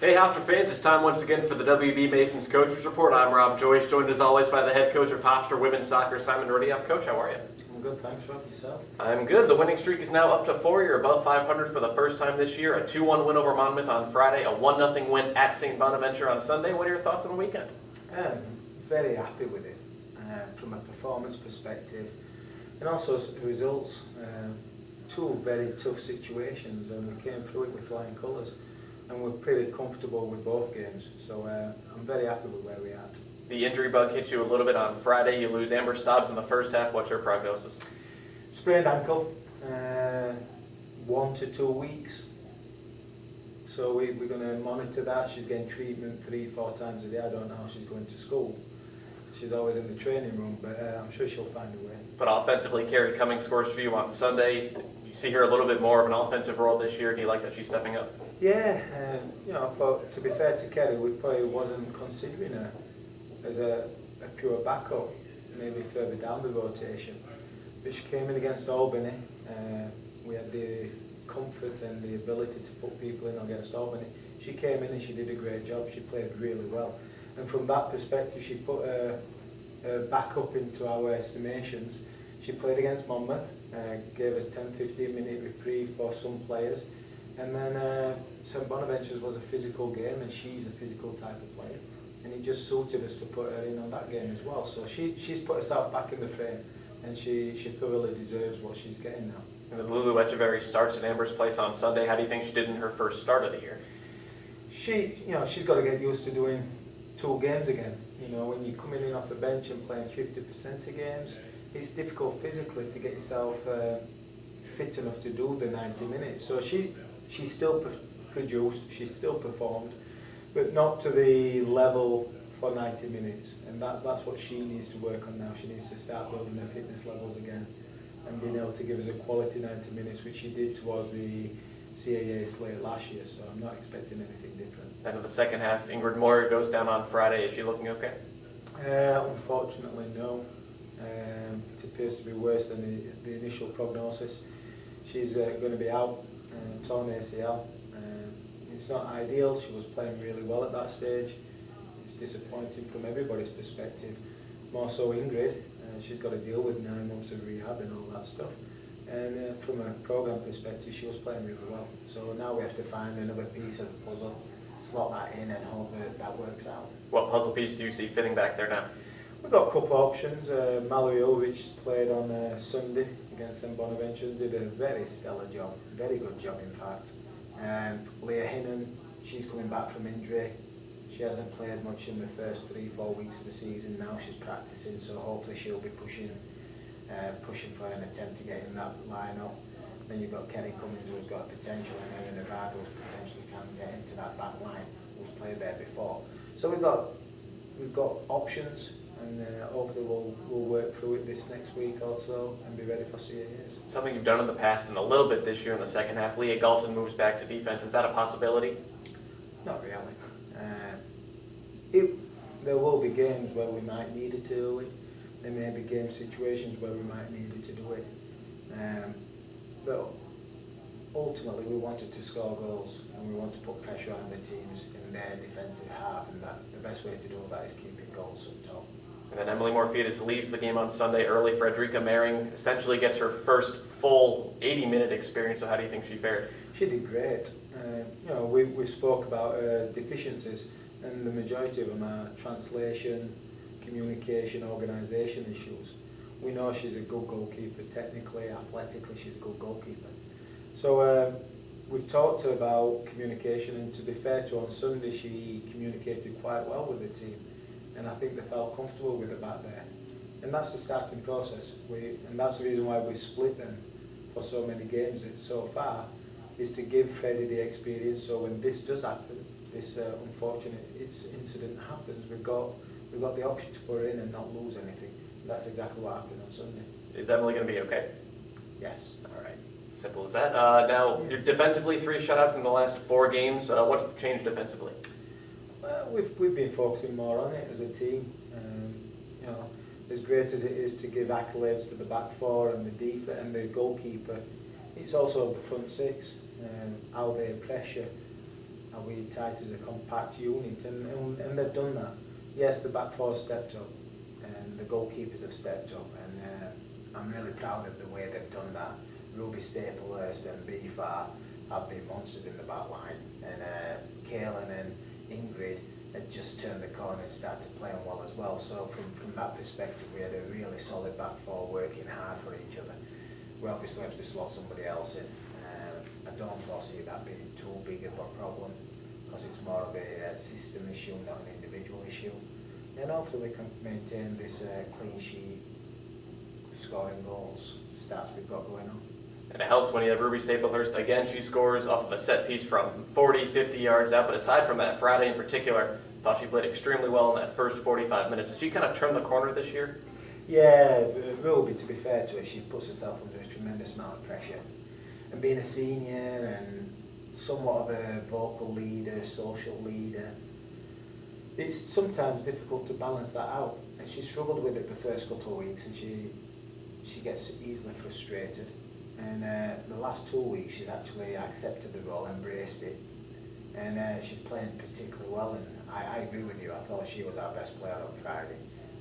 Hey Hofstra fans, it's time once again for the WB Masons Coaches Report. I'm Rob Joyce, joined as always by the head coach of Hofstra Women's Soccer, Simon Riddiough. Coach, how are you? I'm good, thanks Rob. Yourself? I'm good. The winning streak is now up to 4. You're above 500 for the first time this year. A 2-1 win over Monmouth on Friday, a 1-0 win at St. Bonaventure on Sunday. What are your thoughts on the weekend? Very happy with it from a performance perspective and also results. Two very tough situations and we came through it with flying colours. And we're pretty comfortable with both games, so I'm very happy with where we're at. The injury bug hit you a little bit on Friday. You lose Amber Stobbs in the first half. What's your prognosis? Sprained ankle, 1 to 2 weeks. So we're going to monitor that. She's getting treatment 3-4 times a day. I don't know how she's going to school. She's always in the training room, but I'm sure she'll find a way. But offensively, Carrie Cummings scores for you on Sunday. You see her a little bit more of an offensive role this year. Do you like that she's stepping up? Yeah, but to be fair to Kerry, we probably wasn't considering her as a pure backup, maybe further down the rotation. But she came in against Albany. We had the comfort and the ability to put people in against Albany. She came in and she did a great job. She played really well. And from that perspective, she put her back up into our estimations. She played against Monmouth, gave us 10-15 minute reprieve for some players. And then St Bonaventure's was a physical game and she's a physical type of player. And it just suited us to put her in on that game as well. So she's put herself back in the frame and she thoroughly deserves what she's getting now. And Lulu Echeverry starts in Amber's place on Sunday. How do you think she did in her first start of the year? She's got to get used to doing 2 games again. When you're coming in off the bench and playing 50% of games, it's difficult physically to get yourself fit enough to do the 90 minutes. So she still produced, she still performed, but not to the level for 90 minutes. And that's what she needs to work on now. She needs to start building her fitness levels again and being able to give us a quality 90 minutes, which she did towards the CAA slate last year. So I'm not expecting anything different. And in the second half, Ingrid Moore goes down on Friday. Is she looking okay? Unfortunately, no. It appears to be worse than the initial prognosis. She's going to be out, torn ACL. It's not ideal. She was playing really well at that stage. It's disappointing from everybody's perspective. More so Ingrid. She's got to deal with 9 months of rehab and all that stuff. And from a program perspective, she was playing really well. So now we have to find another piece of the puzzle, slot that in and hope that works out. What puzzle piece do you see fitting back there now? We've got a couple of options. Mallory Ulrich played on Sunday against St Bonaventure, did a very stellar job, very good job in fact. Leah Hinnan, she's coming back from injury. She hasn't played much in the first 3-4 weeks of the season. Now she's practicing, so hopefully she'll be pushing for an attempt to get in that lineup. Then you've got Kerry Cummings, who's got potential, and Ellen Nevada, who potentially can get into that back line, who's played there before. So we've got options. And hopefully we'll work through it this next week or so and be ready for CAAs. Something you've done in the past and a little bit this year in the second half. Leah Galton moves back to defense. Is that a possibility? Not really. There will be games where we might need her to do it. There may be game situations where we might need her to do it. But ultimately we wanted to score goals and we want to put pressure on the teams in their defensive half, and the best way to do that is keeping goals up top. And then Emily Morphetus leaves the game on Sunday early. Frederica Mehring essentially gets her first full 80-minute experience. So how do you think she fared? She did great. We spoke about deficiencies, and the majority of them are translation, communication, organisation issues. We know she's a good goalkeeper. Technically, athletically, she's a good goalkeeper. So we've talked to her about communication, and to be fair to her, on Sunday she communicated quite well with the team. And I think they felt comfortable with her back there. And that's the starting process. And that's the reason why we split them for so many games so far, is to give Freddie the experience, so when this does happen, this unfortunate incident happens, we've got the option to put her in and not lose anything. And that's exactly what happened on Sunday. Is Emily going to be okay? Yes. All right. Simple as that. Now, you're defensively 3 shutouts in the last 4 games. What's changed defensively? Well, we've been focusing more on it as a team. As great as it is to give accolades to the back 4 and the defense and the goalkeeper, it's also the front 6. How they pressure are we tight as a compact unit? And they've done that. Yes, the back four stepped up, and the goalkeepers have stepped up, and I'm really proud of the way they've done that. Ruby Staplehurst and Beefar have been monsters in the back line, and Kaelin and Ingrid had just turned the corner and started playing well as well. So from that perspective, we had a really solid back four working hard for each other. We obviously have to slot somebody else in. I don't foresee that being too big of a problem, because it's more of a system issue, not an individual issue. And hopefully we can maintain this clean sheet, scoring goals, stats we've got going on. And it helps when you have Ruby Staplehurst. Again, she scores off of a set piece from 40, 50 yards out. But aside from that, Friday in particular, thought she played extremely well in that first 45 minutes. Did she kind of turn the corner this year? Yeah, Ruby, to be fair to her, she puts herself under a tremendous amount of pressure. And being a senior and somewhat of a vocal leader, social leader, it's sometimes difficult to balance that out. And she struggled with it the first couple of weeks, and she gets easily frustrated. And the last 2 weeks she's actually accepted the role, embraced it, and she's playing particularly well. And I agree with you, I thought she was our best player on Friday,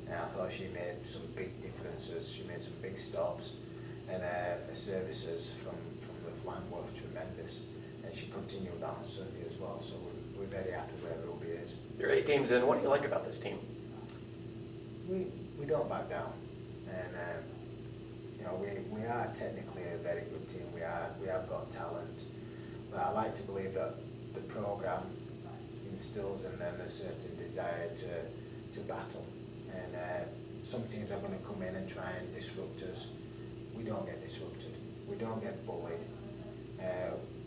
and I thought she made some big differences, she made some big stops, and her services from the flank were tremendous, and she continued on Sunday as well, so we're very happy where Ruby is. You're 8 games in, what do you like about this team? We don't back down, and you know, we are technically a very good team. We have got talent, but I like to believe that the programme instills in them a certain desire to battle. And some teams are going to come in and try and disrupt us. We don't get disrupted. We don't get bullied.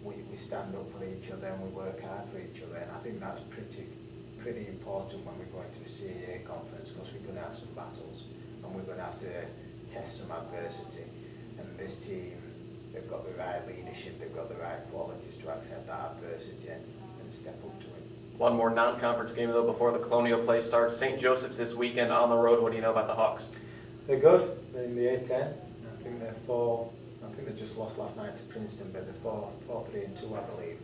We stand up for each other and we work hard for each other. And I think that's pretty important when we go into the CAA conference, because we're going to have some battles and we're going to have to test some adversity, and this team, they've got the right leadership, they've got the right qualities to accept that adversity and step up to it. One more non-conference game though before the Colonial play starts. St. Joseph's this weekend on the road. What do you know about the Hawks? They're good. They're in the A10. I think they just lost last night to Princeton, but they're 4-3-2, I believe.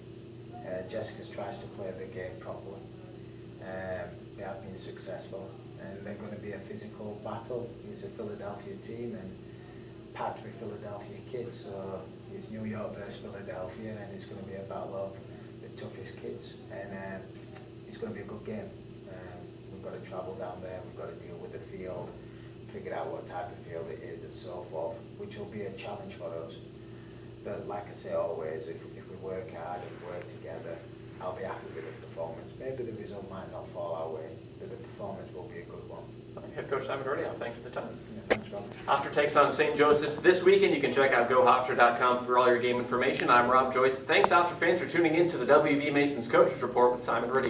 Jessica tries to play the game properly. They have been successful, and they're going to be a physical battle. It's a Philadelphia team and packed with Philadelphia kids, so it's New York versus Philadelphia, and it's going to be a battle of the toughest kids, and it's going to be a good game. We've got to travel down there, we've got to deal with the field, figure out what type of field it is and so forth, which will be a challenge for us. But like I say always, if we work hard and work together, I'll be happy with the performance. Maybe the result might not fall our way, but the performance will be a good one. Head Coach Simon Riddiough, thanks for the time. Yeah, thanks, Rob. Hofstra takes on St. Joseph's this weekend. You can check out GoHofstra.com for all your game information. I'm Rob Joyce. Thanks, Hofstra fans, for tuning in to the WV Mason's Coaches Report with Simon Riddiough.